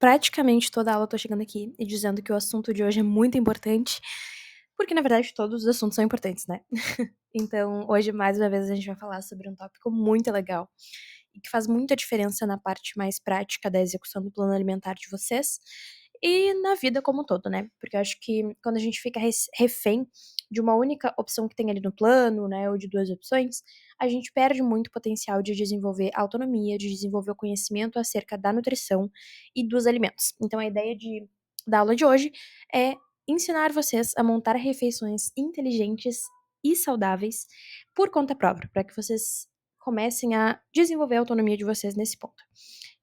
praticamente toda aula eu tô chegando aqui e dizendo que o assunto de hoje é muito importante, porque na verdade todos os assuntos são importantes, né. Então hoje mais uma vez a gente vai falar sobre um tópico muito legal, e que faz muita diferença na parte mais prática da execução do plano alimentar de vocês, e na vida como um todo, né. Porque eu acho que quando a gente fica refém de uma única opção que tem ali no plano, né, ou de 2 opções, a gente perde muito potencial de desenvolver autonomia, de desenvolver o conhecimento acerca da nutrição e dos alimentos. Então a ideia da aula de hoje é ensinar vocês a montar refeições inteligentes e saudáveis por conta própria, para que vocês comecem a desenvolver a autonomia de vocês nesse ponto.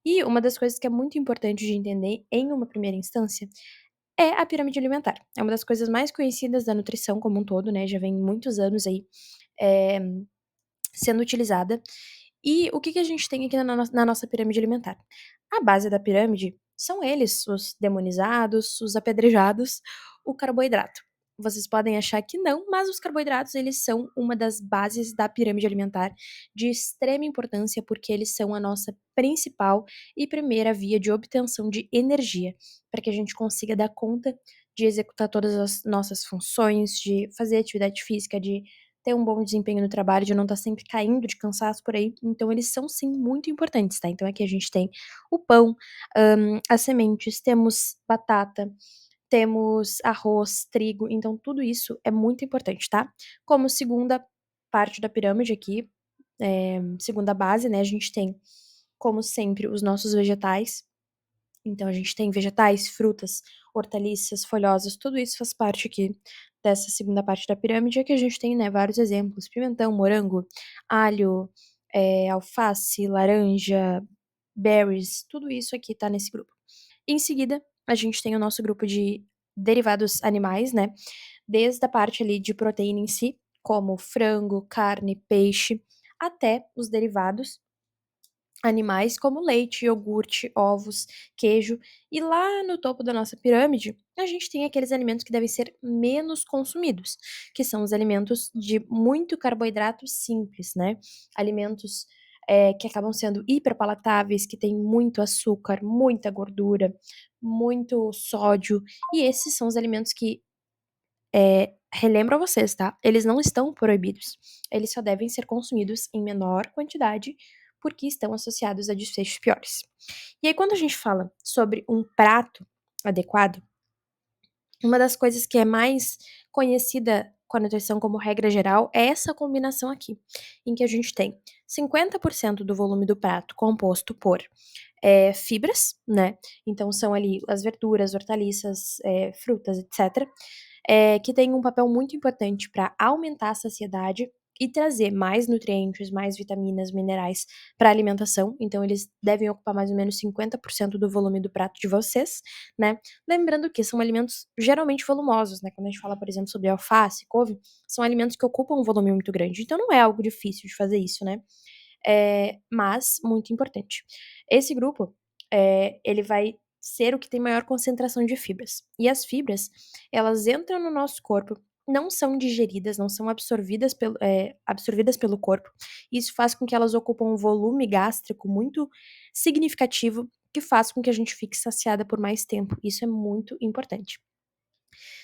E uma das coisas que é muito importante de entender em uma primeira instância é a pirâmide alimentar. É uma das coisas mais conhecidas da nutrição como um todo, né? Já vem muitos anos aí eh, sendo utilizada. E o que que a gente tem aqui na nossa pirâmide alimentar? A base da pirâmide são eles, os demonizados, os apedrejados, o carboidrato. Vocês podem achar que não, mas os carboidratos eles são uma das bases da pirâmide alimentar de extrema importância porque eles são a nossa principal e primeira via de obtenção de energia, para que a gente consiga dar conta de executar todas as nossas funções, de fazer atividade física, de ter um bom desempenho no trabalho, de não estar sempre caindo de cansaço por aí, então eles são sim muito importantes, tá. Então aqui a gente tem o pão, as sementes, temos batata, temos arroz, trigo, então tudo isso é muito importante, tá. Como segunda parte da pirâmide aqui, segunda base, né, a gente tem, como sempre, os nossos vegetais, então a gente tem vegetais, frutas, hortaliças, folhosas, tudo isso faz parte aqui dessa segunda parte da pirâmide, que a gente tem, né, vários exemplos: pimentão, morango, alho, alface, laranja, berries, tudo isso aqui tá nesse grupo. Em seguida, a gente tem o nosso grupo de derivados animais, né, desde a parte ali de proteína em si, como frango, carne, peixe, até os derivados animais como leite, iogurte, ovos, queijo. E lá no topo da nossa pirâmide, a gente tem aqueles alimentos que devem ser menos consumidos, que são os alimentos de muito carboidrato simples, né? Alimentos que acabam sendo hiperpalatáveis, que têm muito açúcar, muita gordura, muito sódio. E esses são os alimentos que relembro a vocês, tá? Eles não estão proibidos. Eles só devem ser consumidos em menor quantidade, porque estão associados a desfechos piores. E aí, quando a gente fala sobre um prato adequado, uma das coisas que é mais conhecida com a nutrição como regra geral é essa combinação aqui, em que a gente tem 50% do volume do prato composto por fibras, né? Então são ali as verduras, hortaliças, frutas, etc. Que tem um papel muito importante para aumentar a saciedade e trazer mais nutrientes, mais vitaminas, minerais para a alimentação. Então eles devem ocupar mais ou menos 50% do volume do prato de vocês, né? Lembrando que são alimentos geralmente volumosos, né? Quando a gente fala, por exemplo, sobre alface, couve, são alimentos que ocupam um volume muito grande. Então não é algo difícil de fazer isso, né? Mas muito importante. Esse grupo, ele vai ser o que tem maior concentração de fibras. E as fibras, elas entram no nosso corpo, não são digeridas, não são absorvidas pelo corpo. Isso faz com que elas ocupam um volume gástrico muito significativo, que faz com que a gente fique saciada por mais tempo. Isso é muito importante.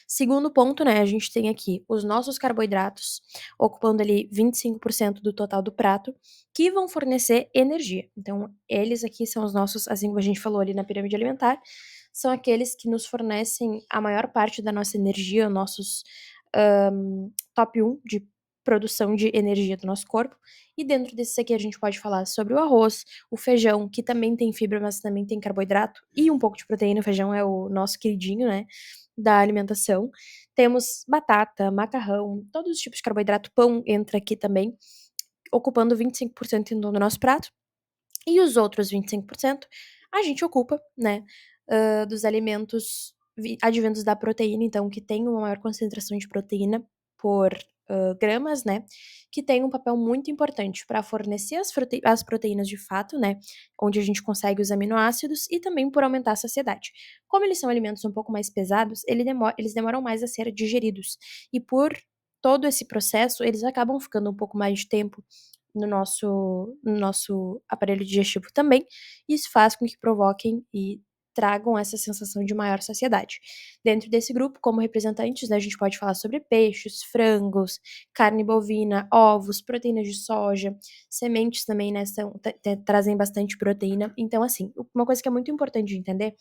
Segundo ponto, né, a gente tem aqui os nossos carboidratos, ocupando ali 25% do total do prato, que vão fornecer energia. Então, eles aqui são os nossos, assim como a gente falou ali na pirâmide alimentar, são aqueles que nos fornecem a maior parte da nossa energia, nossos top 1 de produção de energia do nosso corpo. E dentro desses aqui a gente pode falar sobre o arroz, o feijão, que também tem fibra, mas também tem carboidrato e um pouco de proteína. O feijão é o nosso queridinho, né, da alimentação. Temos batata, macarrão, todos os tipos de carboidrato, pão entra aqui também, ocupando 25% então do nosso prato. E os outros 25% a gente ocupa, né, dos alimentos advindos da proteína, então que tem uma maior concentração de proteína por gramas, né, que tem um papel muito importante para fornecer as proteínas de fato, né, onde a gente consegue os aminoácidos e também por aumentar a saciedade. Como eles são alimentos um pouco mais pesados, eles demoram mais a ser digeridos e por todo esse processo, eles acabam ficando um pouco mais de tempo no nosso aparelho digestivo também. Isso faz com que provoquem e tragam essa sensação de maior saciedade. Dentro desse grupo, como representantes, né, a gente pode falar sobre peixes, frangos, carne bovina, ovos, proteínas de soja, sementes também, né, trazem bastante proteína. Então, assim, uma coisa que é muito importante de entender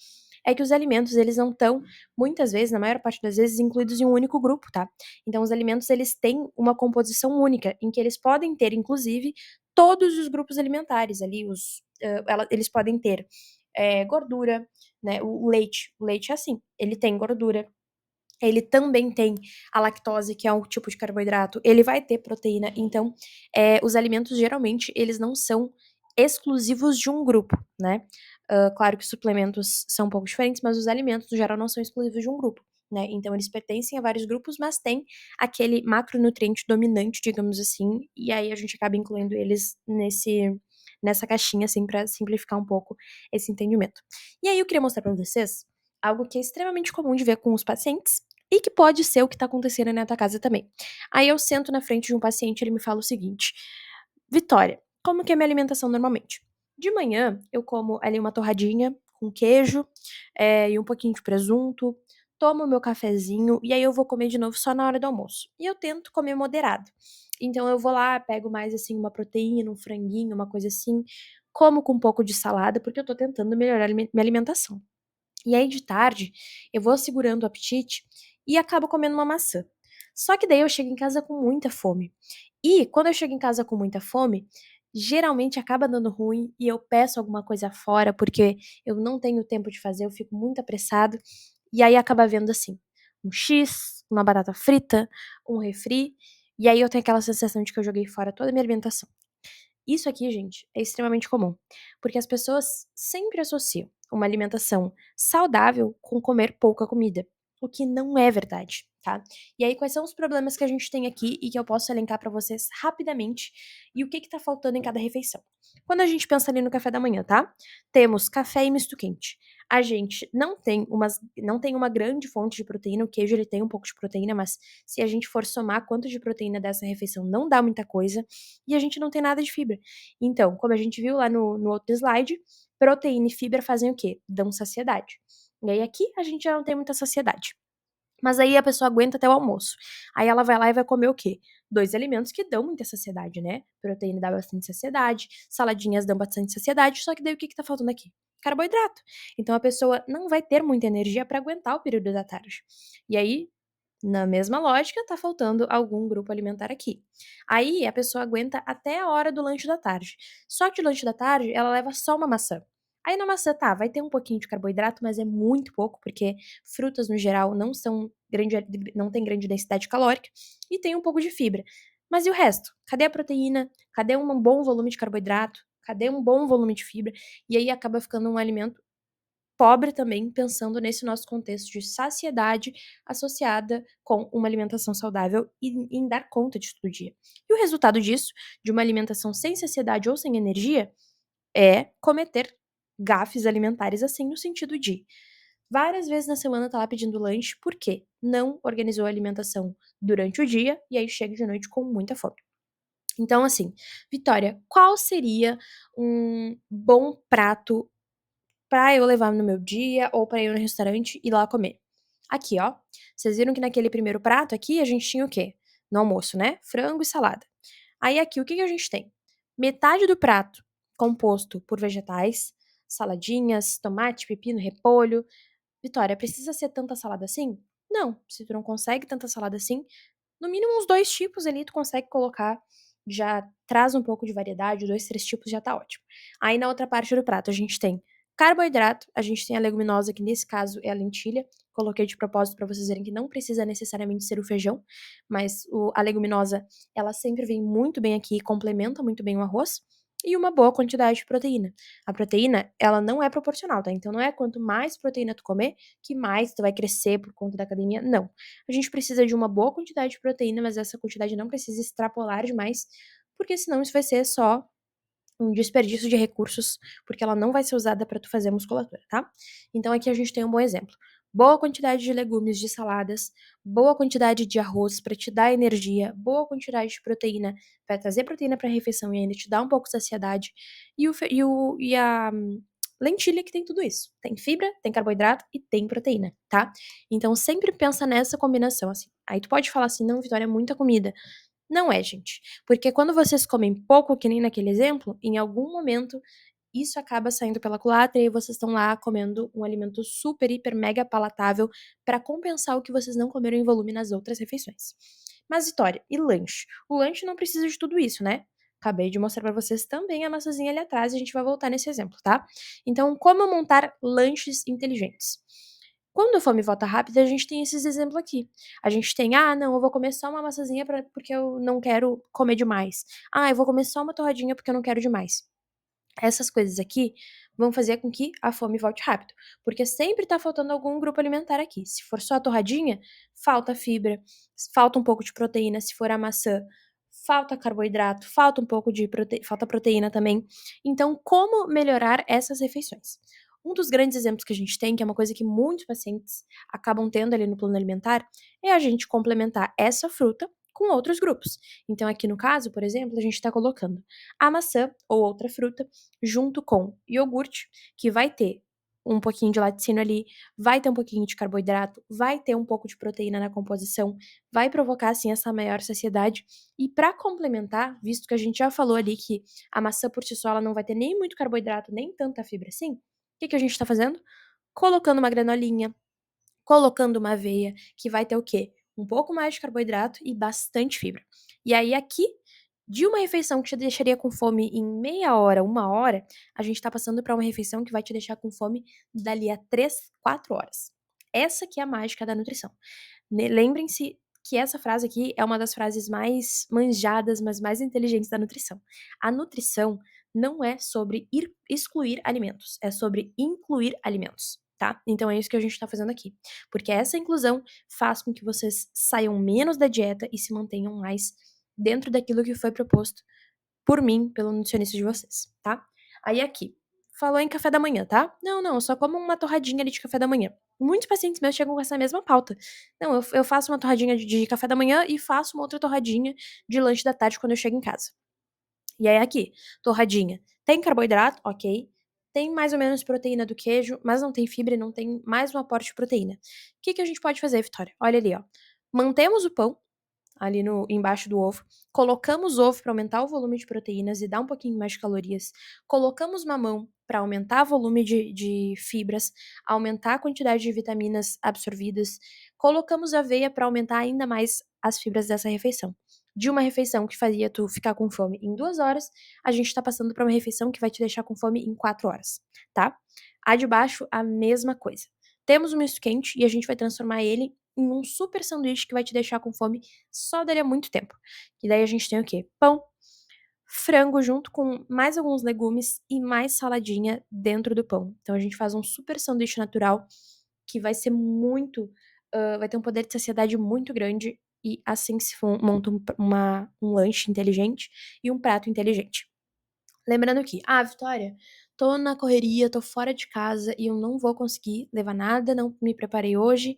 é que os alimentos, eles não estão, muitas vezes, na maior parte das vezes, incluídos em um único grupo, tá? Então, os alimentos, eles têm uma composição única, em que eles podem ter, inclusive, todos os grupos alimentares ali, eles podem ter gordura, né? O leite é assim, ele tem gordura, ele também tem a lactose, que é um tipo de carboidrato, ele vai ter proteína, então, os alimentos geralmente eles não são exclusivos de um grupo, né. Claro que os suplementos são um pouco diferentes, mas os alimentos no geral não são exclusivos de um grupo, né, então eles pertencem a vários grupos, mas tem aquele macronutriente dominante, digamos assim, e aí a gente acaba incluindo eles nessa caixinha, assim, pra simplificar um pouco esse entendimento. E aí eu queria mostrar pra vocês algo que é extremamente comum de ver com os pacientes, e que pode ser o que tá acontecendo aí na tua casa também. Aí eu sento na frente de um paciente, ele me fala o seguinte: "Vitória, como que é a minha alimentação normalmente? De manhã eu como ali uma torradinha com queijo, e um pouquinho de presunto, tomo meu cafezinho e aí eu vou comer de novo só na hora do almoço. E eu tento comer moderado. Então eu vou lá, pego mais assim uma proteína, um franguinho, uma coisa assim, como com um pouco de salada, porque eu tô tentando melhorar minha alimentação. E aí de tarde, eu vou segurando o apetite e acabo comendo uma maçã. Só que daí eu chego em casa com muita fome. E quando eu chego em casa com muita fome, geralmente acaba dando ruim e eu peço alguma coisa fora, porque eu não tenho tempo de fazer, eu fico muito apressado, e aí acaba vendo assim, um X, uma batata frita, um refri, e aí eu tenho aquela sensação de que eu joguei fora toda a minha alimentação. Isso aqui, gente, é extremamente comum, porque as pessoas sempre associam uma alimentação saudável com comer pouca comida, o que não é verdade, tá? E aí, quais são os problemas que a gente tem aqui e que eu posso elencar pra vocês rapidamente e o que que tá faltando em cada refeição? Quando a gente pensa ali no café da manhã, tá? Temos café e misto quente. A gente não tem uma grande fonte de proteína, o queijo ele tem um pouco de proteína, mas se a gente for somar quanto de proteína dessa refeição, não dá muita coisa e a gente não tem nada de fibra. Então, como a gente viu lá no outro slide, proteína e fibra fazem o quê? Dão saciedade. E aí aqui a gente já não tem muita saciedade. Mas aí a pessoa aguenta até o almoço. Aí ela vai lá e vai comer o quê? 2 alimentos que dão muita saciedade, né? Proteína dá bastante saciedade, saladinhas dão bastante saciedade, só que daí o que que tá faltando aqui? Carboidrato. Então a pessoa não vai ter muita energia para aguentar o período da tarde. E aí na mesma lógica, tá faltando algum grupo alimentar aqui. Aí a pessoa aguenta até a hora do lanche da tarde. Só que o lanche da tarde, ela leva só uma maçã. Aí na maçã, tá, vai ter um pouquinho de carboidrato, mas é muito pouco, porque frutas no geral não tem grande densidade calórica e tem um pouco de fibra. Mas e o resto? Cadê a proteína? Cadê um bom volume de carboidrato? Cadê um bom volume de fibra? E aí acaba ficando um alimento pobre também, pensando nesse nosso contexto de saciedade associada com uma alimentação saudável e em dar conta disso do dia. E o resultado disso, de uma alimentação sem saciedade ou sem energia, é cometer gafes alimentares, assim, no sentido de várias vezes na semana tá lá pedindo lanche, porque não organizou a alimentação durante o dia e aí chega de noite com muita fome. Então, assim, Vitória, qual seria um bom prato pra eu levar no meu dia ou pra ir no restaurante e ir lá comer? Aqui, ó, vocês viram que naquele primeiro prato aqui a gente tinha o quê? No almoço, né? Frango e salada. Aí aqui o que que a gente tem? Metade do prato composto por vegetais, saladinhas, tomate, pepino, repolho. Vitória, precisa ser tanta salada assim? Não, se tu não consegue tanta salada assim, no mínimo uns 2 tipos ali tu consegue colocar, já traz um pouco de variedade, 2, 3 tipos já tá ótimo. Aí na outra parte do prato a gente tem carboidrato, a gente tem a leguminosa, que nesse caso é a lentilha, coloquei de propósito pra vocês verem que não precisa necessariamente ser o feijão, mas a leguminosa, ela sempre vem muito bem aqui e complementa muito bem o arroz, e uma boa quantidade de proteína. A proteína, ela não é proporcional, tá, então não é quanto mais proteína tu comer, que mais tu vai crescer por conta da academia, não. A gente precisa de uma boa quantidade de proteína, mas essa quantidade não precisa extrapolar demais, porque senão isso vai ser só um desperdício de recursos, porque ela não vai ser usada para tu fazer musculatura, tá? Então aqui a gente tem um bom exemplo. Boa quantidade de legumes, de saladas, boa quantidade de arroz para te dar energia, boa quantidade de proteína para trazer proteína para a refeição e ainda te dar um pouco de saciedade, e, o, fe- e, o, e a lentilha que tem tudo isso. Tem fibra, tem carboidrato e tem proteína, tá? Então sempre pensa nessa combinação, assim. Aí tu pode falar assim: "Não, Vitória, é muita comida". Não é, gente. Porque quando vocês comem pouco, que nem naquele exemplo, em algum momento isso acaba saindo pela culatra e aí vocês estão lá comendo um alimento super, hiper, mega palatável para compensar o que vocês não comeram em volume nas outras refeições. Mas, Vitória, e lanche? O lanche não precisa de tudo isso, né? Acabei de mostrar para vocês também a maçãzinha ali atrás e a gente vai voltar nesse exemplo, tá? Então, como montar lanches inteligentes? Quando a fome volta rápida, a gente tem esses exemplos aqui. A gente tem, ah, não, eu vou comer só uma maçãzinha porque eu não quero comer demais. Ah, eu vou comer só uma torradinha porque eu não quero demais. Essas coisas aqui vão fazer com que a fome volte rápido, porque sempre tá faltando algum grupo alimentar aqui. Se for só a torradinha, falta fibra, falta um pouco de proteína. Se for a maçã, falta carboidrato, falta um pouco de falta proteína também. Então, como melhorar essas refeições? Um dos grandes exemplos que a gente tem, que é uma coisa que muitos pacientes acabam tendo ali no plano alimentar, é a gente complementar essa fruta com outros grupos. Então, aqui no caso, por exemplo, a gente está colocando a maçã ou outra fruta junto com iogurte, que vai ter um pouquinho de laticínio ali, vai ter um pouquinho de carboidrato, vai ter um pouco de proteína na composição, vai provocar assim essa maior saciedade. E para complementar, visto que a gente já falou ali que a maçã por si só ela não vai ter nem muito carboidrato, nem tanta fibra assim, o que que a gente está fazendo? Colocando uma granolinha, colocando uma aveia, que vai ter o quê? Um pouco mais de carboidrato e bastante fibra. E aí aqui, de uma refeição que te deixaria com fome em meia hora, uma hora, a gente tá passando para uma refeição que vai te deixar com fome dali a 3, 4 horas. Essa que é a mágica da nutrição. Lembrem-se que essa frase aqui é uma das frases mais manjadas, mas mais inteligentes da nutrição. A nutrição não é sobre excluir alimentos, é sobre incluir alimentos, tá? Então é isso que a gente tá fazendo aqui. Porque essa inclusão faz com que vocês saiam menos da dieta e se mantenham mais dentro daquilo que foi proposto por mim, pelo nutricionista de vocês, tá? Aí aqui, falou em café da manhã, tá? Não, não, eu só como uma torradinha ali de café da manhã. Muitos pacientes meus chegam com essa mesma pauta. Não, eu faço uma torradinha de café da manhã e faço uma outra torradinha de lanche da tarde quando eu chego em casa. E aí aqui, torradinha. Tem carboidrato, ok. Tem mais ou menos proteína do queijo, mas não tem fibra e não tem mais um aporte de proteína. O que que a gente pode fazer, Vitória? Olha ali, ó. Mantemos o pão, ali no embaixo do ovo, colocamos ovo para aumentar o volume de proteínas e dar um pouquinho mais de calorias, colocamos mamão para aumentar o volume de fibras, aumentar a quantidade de vitaminas absorvidas, colocamos aveia para aumentar ainda mais as fibras dessa refeição. De uma refeição que fazia tu ficar com fome em 2 horas, a gente está passando para uma refeição que vai te deixar com fome em 4 horas, tá? A de baixo, a mesma coisa. Temos um misto quente e a gente vai transformar ele em um super sanduíche que vai te deixar com fome só dali a muito tempo. E daí a gente tem o quê? Pão, frango junto com mais alguns legumes e mais saladinha dentro do pão. Então a gente faz um super sanduíche natural que vai ser muito, vai ter um poder de saciedade muito grande e assim se monta um lanche inteligente e um prato inteligente. Lembrando que, ah, Vitória, tô na correria, tô fora de casa e eu não vou conseguir levar nada, não me preparei hoje,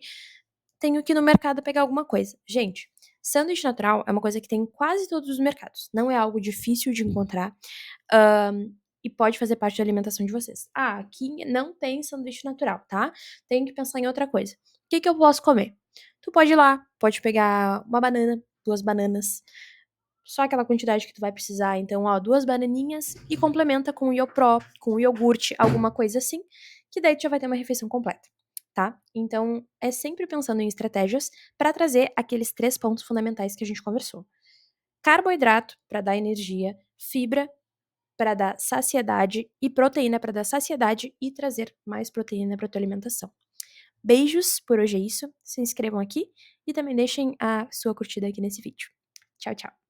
tenho que ir no mercado pegar alguma coisa. Gente, sanduíche natural é uma coisa que tem em quase todos os mercados. Não é algo difícil de encontrar, hã, e pode fazer parte da alimentação de vocês. "Ah, aqui não tem sanduíche natural, tá? Tenho que pensar em outra coisa. O que que eu posso comer?". Tu pode ir lá, pode pegar uma banana, 2 bananas, só aquela quantidade que tu vai precisar, então, ó, 2 bananinhas e complementa com iopró, com iogurte, alguma coisa assim, que daí tu já vai ter uma refeição completa, tá? Então, é sempre pensando em estratégias para trazer aqueles 3 pontos fundamentais que a gente conversou. Carboidrato para dar energia, fibra para dar saciedade e proteína para dar saciedade e trazer mais proteína para tua alimentação. Beijos, por hoje é isso. Se inscrevam aqui e também deixem a sua curtida aqui nesse vídeo. Tchau, tchau.